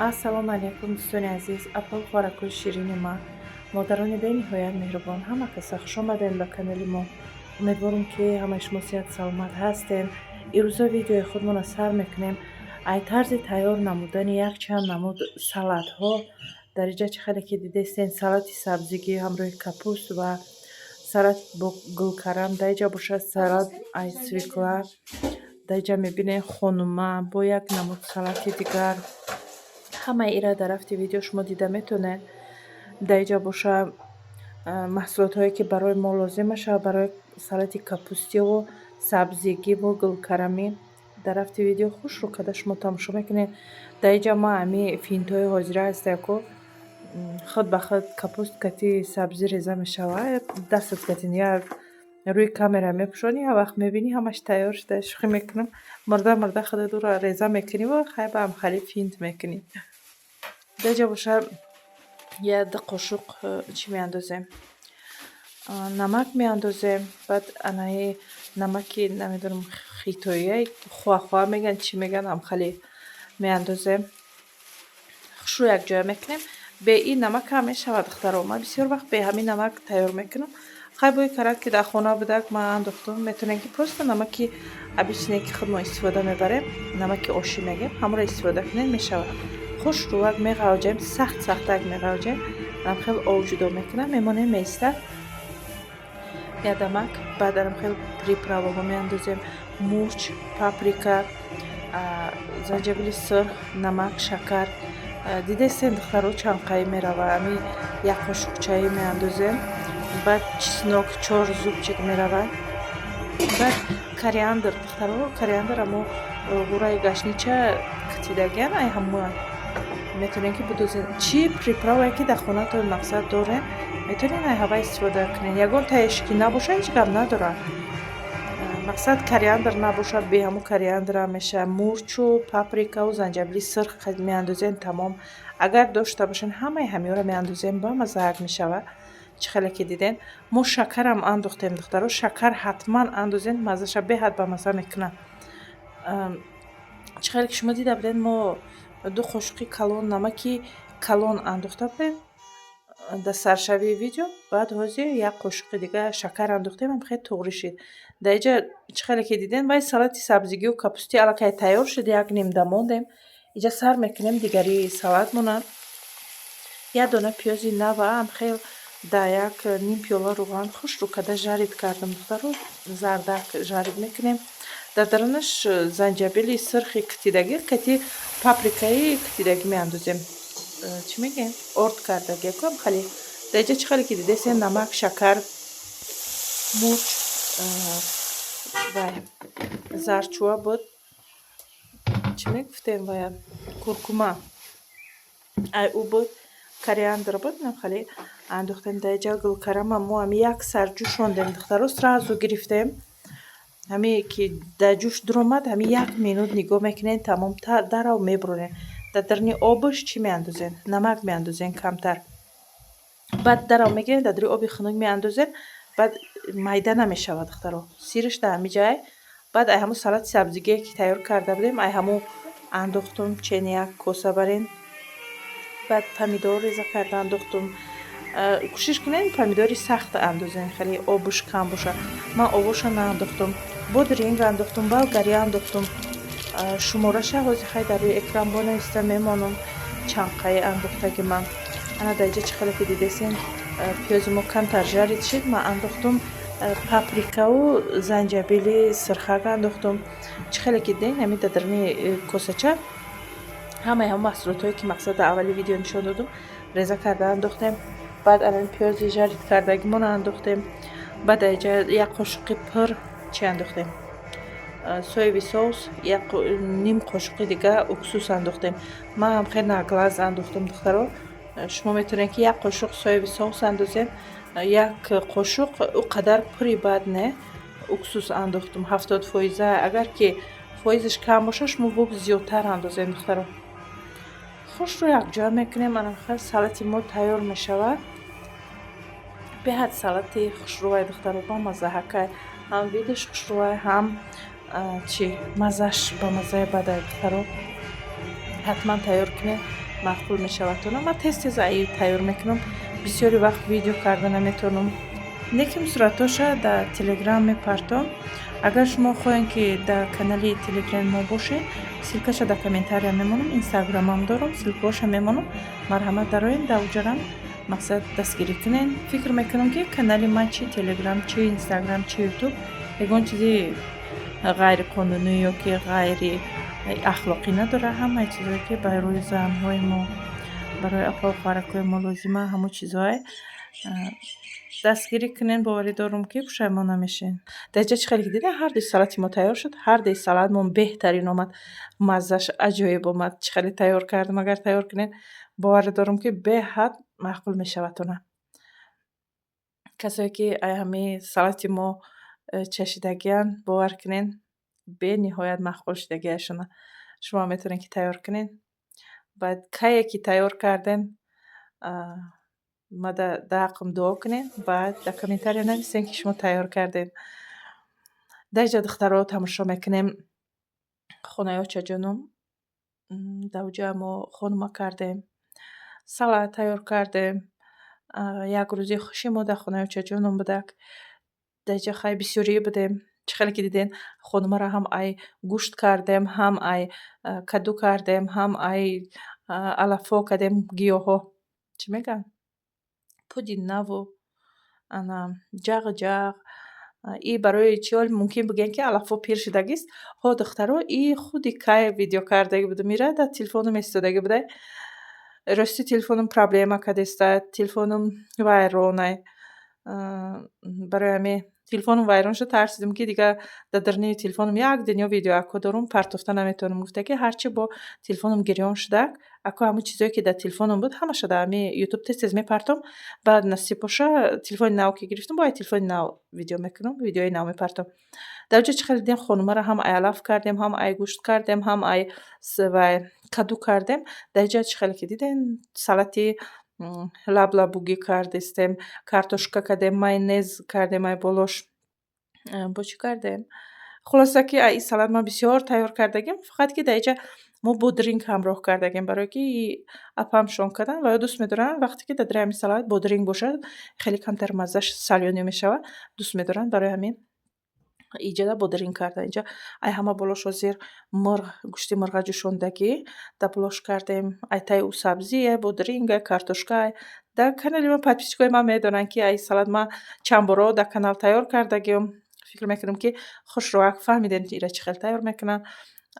Ассалому алайкум дӯстони азиз, аппал хӯракҳои ширини ма. Модарони бениҳоят меҳрубон, ҳама каса хуш омадем ба канали мо. Умедворам ки ҳамаи шумо сеҳат саломат ҳастем. имрӯза видеои худмонро сар мекунем. Ай тарзи тайёр намудани якчанд намуд салатҳо. Дар инҷа чӣ хеле ки дидестен салати сабзигӣ ҳамроҳи капуст ва салати бо гулкарам, дар инҷа бошад салат ай свекла, дар инҷа мебинем хонума бо як намуд салати дигар. Ҳамаи ира дар рафти видео шумо дида метавонед. Дар инҷа боша маҳсулотҳое ки барои мо лозим мешавад барои салати капустиву сабзигиву гулкарамӣ. Дар рафти видео хушрӯ карда шумо тамошо мекунед. Дар инҷа ма ҳами финтҳои ҳозира ҳастаяко худ ба худ капуст кати сабзӣ реза мешавад. Дастат катин я рӯи камера мепӯшонӣ, я вақт мебинӣ ҳамаш тайёр шуда шӯхӣ мекунам. Мурда худа дура реза мекунӣ ва хай ба амхали финт мекунӣ. Дар инҷа боша як ду қошуқ чӣ меандозем? Намак меандозем. Баъд анаи намаки намедонам хитоия хуа меган чӣ меган амхали меандозем. хушрӯ якҷоя мекунем. Бе ин намак ҳам мешавад духтаро. Ман бисёр вақт бе ҳамин намак тайёр мекунам. Хай бои карад ки дар хона будак ман андохтам. Метавонем ки просто намаки обичне ки худ мо истифода мебарем, намаки ошӣ мегем, ҳамро истифода кунем мешавад. хушрӯак меғавҷем, сахт-сахтак меғавҷем. Хел об ҷудо мекунам, мемонем меистад. Ядамак, баъд хел приправаҳо меандозем. Мурч, паприка, занҷабили сирх, намак, шакар. Дидестен духтаро чанқай мерава. Ами як қошуқ чай меандозем. Баъд чеснок 4 зубчик меравад. Баъд кориандр духтаро, кориандр амо ғураи гашнича катидагиан ай ҳамоян. Метавонем ки бидозем чӣ приправае ки дар хонатон мақсад дорем, метавонем ай ҳава истифода кунем. Ягон таеш ки набоша ҳеҷ гап надорад. Мақсад кориандр набошад, бе ҳамун кориандр ҳам меша. Мурчу, паприкаву занҷабили сирх меандозем тамом. Агар дошта бошен ҳамаи ҳамиёро меандозем, бамазаак мешавад. Чӣ хеле ки диден. Мо шакарам андохтем духтаро. Шакар ҳатман андозен, маззаша беҳад бамазза мекунад. Чӣ хеле ки шумо дида будед, мо 2 қошуқи калон намаки калон андохта будем дар саршавии видео. Баъд ҳозир як қошуқи дигар шакар андохтем, ам хеле туғри шид. Дар инҷа чӣ хеле ки диден, вай салати сабзигиву капусти аллакай тайёр шуд, як нимда мондем. Инҷа сар мекунем дигари салатмонам. Як дона пиёзи нава ам хел дар як ним пиёла рӯған хушрӯ карда жарид кардам духтаро. Зардак жарид мекунем. Дар дарунаш занҷабили сирхи катидагӣ, кати паприкаи катидагӣ меандозем. Чӣ мегӯем? Орд кардаги кам хали. Дар инҷа чӣ хеле ки дидестен намак, шакар, мурч, вай зарчуа буд. Чӣ мегуфтем вая? Куркума. Ай ӯ буд. Кориандр буд. Хали андохтем. Дар инҷа гулкарама мо ҳами як сар ҷӯшондем духтаро. Сразу гирифтем. ҳами ки дар ҷӯш дуромад, ҳами 1 минут нигоҳ мекунем, тамом дарав мебуронем. Дар даруни обаш чӣ меандозем? Намак меандозем камтар. Баъд дарав мегирем, дар даруни оби хунук меандозем. Баъд майда намешавад духтаро. Сириш дар ҳамин ҷай. Баъд ай ҳамун салати сабзигие ки тайёр карда будем, ай ҳамун андохтум чени як коса барин. Баъд помидор реза карда андохтум. кӯшиш кунед помидори сахт андозем, хеле обуш кам боша. Ман обуша наандохтум. Бодринг андохтум, болгари андохтум. шумораша ҳозир хай дар рӯи экран бонависта мемонам. Чанқаи андохтаги ман. Ана дар инҷа чӣ хеле ки дидестен пиёзи мо камтар жарид шид. Ман андохтум паприкаву занҷабили сирхак андохтум. Чӣ хеле ки диден ҳами дар даруни косача ҳамаи ҳамун маҳсулотҳое ки мақсад дар аввали видео нишон додум реза карда андохтем. Баъд ана пиёзи жарид кардагимон андохтем. Баъд дар инҷа як қошуқи пур чӣ андохтем? соевый соус, як ним қошуқи дигар уксус андохтем. Ман ҳам хеле наглаз андохтам духтаро. шумо метавонед ки як қошуқ соевый соус андозем, як қошуқ ӯ қадар пури баъд не уксус андохтум 70%. Агар ки фоизаш кам боша, шумо воб зиёдтар андозем духтаро. хушрӯ якҷоя мекунем. ана салати мо тайёр мешавад. беҳад салати хушрӯвай духтаро, бамаззаҳакай. ҳам видаш хушрӯвай, ҳам чӣ маззаш бамаззаи бадай духтаро. ҳатман тайёр кунед. мақбул мешавад. Ман тез ай тайёр мекунам. Бисёри вақт видео карда наметавонам. Неким суратоша дар Telegram мепартом. Агар шумо хоҳем ки дар канали Telegram мо бошед, силкаша дар комментария мемонам. Инстаграмам дорам, силкаша мемонам. Марҳамат дароен дар уҷарам мақсад дастгирӣ кунен. Фикр мекунам ки канали ман чи Telegram, чи Instagram, чи YouTube ягон чизи ғайриқонунӣ ё ки ғайри ахлоқӣ надора. Ҳамаи чизое ки барои занҳои мо, барои аҳвол хӯракҳои мо лозима, ҳамон чизое дастгирӣ кунен. боварӣ дорам ки пушаймон намешавед. дар ҷа чӣ хеле ки дидан ҳар ди салати мо тайёр шуд. ҳар ди салатмон беҳтарин омад. маззаш аҷоиб омад. Чӣ хеле тайёр кардам. Агар тайёр кунед боварӣ дорам ки беҳад мақбул мешаватона. касое ки ҳамин салати мо чашидагиян бовар кунен бениҳоят мақбул шудагиашона. шумо метавонед ки тайёр кунед. баъд кае ки тайёр кардем ма дар ҳаққам дуо кунед. баъд дар комментария нависен ки шумо тайёр кардед. дар ҷа духтаро тамошо мекунем. хонаи очаҷоном дар уҷа мо хонума кардем. салат тайёр кардем. як рӯзи хуши мо дар хонаи очаҷоном будак. дар ҷа хай бисёрӣ будем. чӣ хеле ки дидем хонумаро ҳам ай гӯшт кардем, ҳам ай каду кардем, ҳам ай алафо кардем, гиёҳҳо чӣ мегӯянд пудинаву ана ҷағ. и барои чиёл мумкин бигӯянд ки алафо пир шудагист. ҳо духтаро и худи кай видео кардаги буду. мира дар телефонам истодаги будай. рости телефонам проблема кардеста. телефонам вайронай. барои ҳамин телефонам вайрон шуд. тарсидам ки дигар дар даруни телефонам як дунё видеоакҳо дорам, партофта наметавонам. гуфта ки ҳарчи бо телефонам гирён шудак, ако ҳамон чизое ки дар телефонам буд ҳамаша дар ҳамин YouTube тез мепартом. баъд насиб боша телефони нав ки гирифтам, бо ай телефони нав видео мекунам, видеои нав мепартом. дар ҷо чӣ хеле дидем хонумаро ҳам ай алаф кардем, ҳам ай гӯшт кардем, ҳам ай каду кардем. дар ҷо чӣ хеле ки дидем салати лаблабугӣ кардистем, картошка кардем, майонез кардем ай болош. бо чӣ кардем? хулоса ки ай салат ман бисёр тайёр кардагим. фақат ки дар ин ҷа мо бодринг ҳамроҳ кардагим, барое ки апам шон кардан ва ё дӯст медоранд вақте ки дар дари ҳамин салат бодринг бошад хеле камтар маззаш салёнӣ мешавад. дӯст медоранд. барои ҳамин иҷода бодринг кардан. инҷа ай ҳама болош ҳозир мурғ, гӯшти мурға ҷӯшондагӣ дар болош кардем. ай таи ӯ сабзие, бодринг, ай картошка. дар канали ман подписчикои ман медонанд ки ай салат ман чанд боро дар канал тайёр кардагиам. фикр мекунам ки хушроак фаҳмидем ира чӣ хел тайёр мекунам.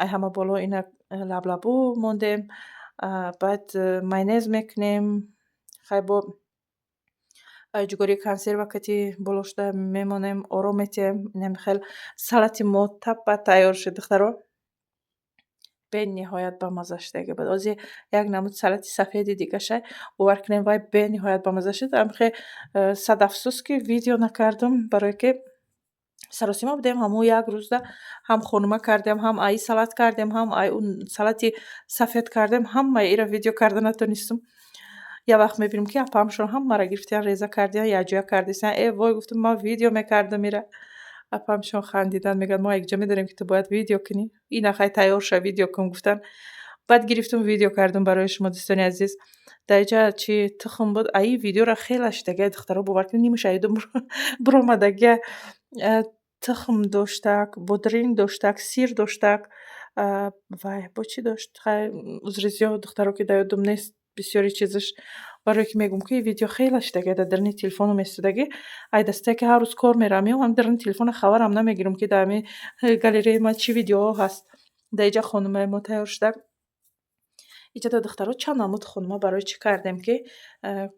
ай ҳама боло ина лаблабу мондем. баъд майонез мекунем. хай бо ҷугори консерва кати болошда мемонем, ором метиҳем. инам хел салати мо таппа тайёр шуд духтаро. бениҳоят бамазза шудаги буд. ҳозир як намуд салати сафеди дигаша бовар кунем вай бениҳоят бамазза шуд. амхе сад афсӯс ки видео накардам, барое ки саросима будем. ҳамон як рӯзда ҳам хонума кардем, ҳам ай салат кардем, ҳам ай салати сафед кардем. ҳамаи ира видео карда натонистам. як вақт мебинем ки апамшон ҳамаро гирифтиян реза кардиян, якҷоя кардистиян. вой гуфтам ман видео мекардам ира. апамшон хандидан мегӯянд мо якҷа медонем ки ту бояд видео кунӣ. ина хай тайёр ша видео кун гуфтан. баъд гирифтам видео кардам барои шумо дӯстони азиз. дар ин ҷа чи тухм буд. ай видеоро хеле шудагия духтаро бовар кунед нимаша айдум биромадагия. тухм доштак, бодринг доштак, сир доштак. вай бо чӣ дошт? хай узризиё духтаро ки дар ёдам нест бисёри чизаш. барое ки мегӯям ки видео хеле шудагия дар даруни телефонам истодагӣ. ай дастае ки ҳар рӯз кор мерам, меомам ҳам даруни телефона хабарам намегирам ки дар ҳамин галереяи ман чӣ видеоҳо ҳаст. дар ин ҷа хонумаи мо тайёр шудак. иҷода духтаро чанд намуд хонума барои чӣ кардем ки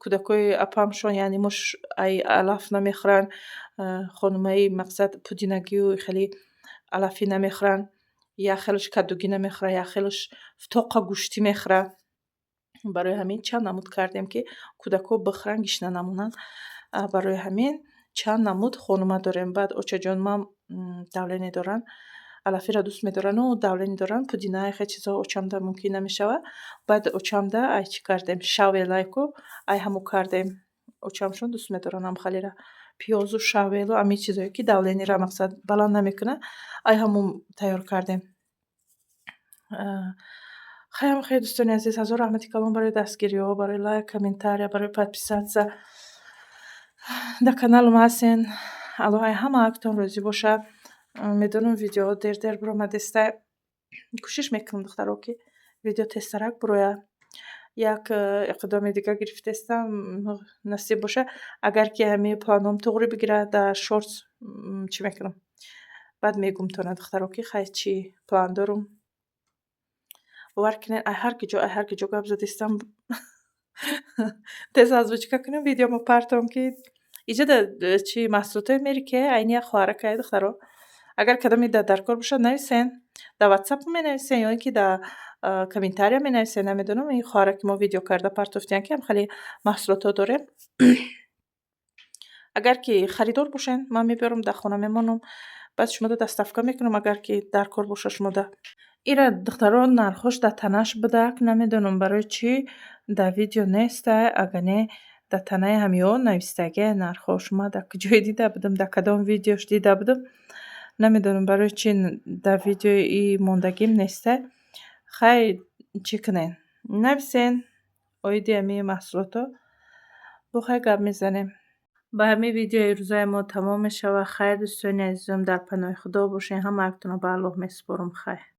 кӯдакои апамшон яъне мош ай алаф намехӯранд. хонумаи мақсад пудинагию хеле алафӣ намехӯранд. як хелаш кадугӣ намехӯрад, як хелаш тоқа гӯштӣ мехӯрад. барои ҳамин чанд намуд кардем ки кӯдако бихӯранд, гишна намонанд. барои ҳамин чанд намуд хонума дорем. баъд очаҷон ман давленӣ доранд. алафиро дӯст медорану давленӣ доранд. пудина хе чизҳо очамда мумкин намешавад. баъд очамда ай чӣ кардем? шавелайку ай ҳамо кардем. очамшон дӯст медоранд ам халира пиёзу шавелу ҳамин чизое ки давлениро мақсад баланд намекунад. ай ҳамон тайёр кардем. خیلی دوستان عزیز، هزار رحمتی کلام برای دستگیری ها، برای لایک، комментария, برای подписаться. در каналом ҳастен. аллоҳи ҳамаактон розӣ боша. медонам видеоҳо дер буромадеста. кӯшиш мекунам духтаро ки видео тезтарак бирояд. як иқдоми дига гирифтестам, насиб боша. агар ки ҳамаи планом туғри бигирад, дар шортс чӣ мекунам, баъд мегӯмтона духтаро ки хай чӣ план дорум. бовар кунед ҳар ки ҷо гап задистам тез озвучка кунам видеомо партом ки иҷа чӣ маҳсулотое мери ки айни як хоҳаракае духтаро. агар кадоми дар кор бошад нависен, дар ватсап менависен ё ин ки дар комментария менависен. намедонам ин хоҳараки мо видео карда партофтиян ки ҳам хеле маҳсулото дорем. агар ки харидор бошен, ман мебиёрам дар хона мемонам, баъд шумода доставка мекунам. агар ки дар кор боша шумода ира духтаро нархош дар танааш будак, намедонам барои чӣ дар видео неста. агар не дар танаи ҳамиҳо навистагия нархош. ман дар куҷое дида будам, дар кадом видеош дида будам, намедонам барои чӣ дар видеои мондагим неста. хай чӣ кунен, нависен оиди ҳамаи маҳсулото, бо хай гап мезанем. ба ҳамин видеои рӯзаи мо тамом мешавад. хайр дӯстони азизам, дар паноҳи худо бошен. ҳамаактонро ба аллоҳ месупорам. хайр.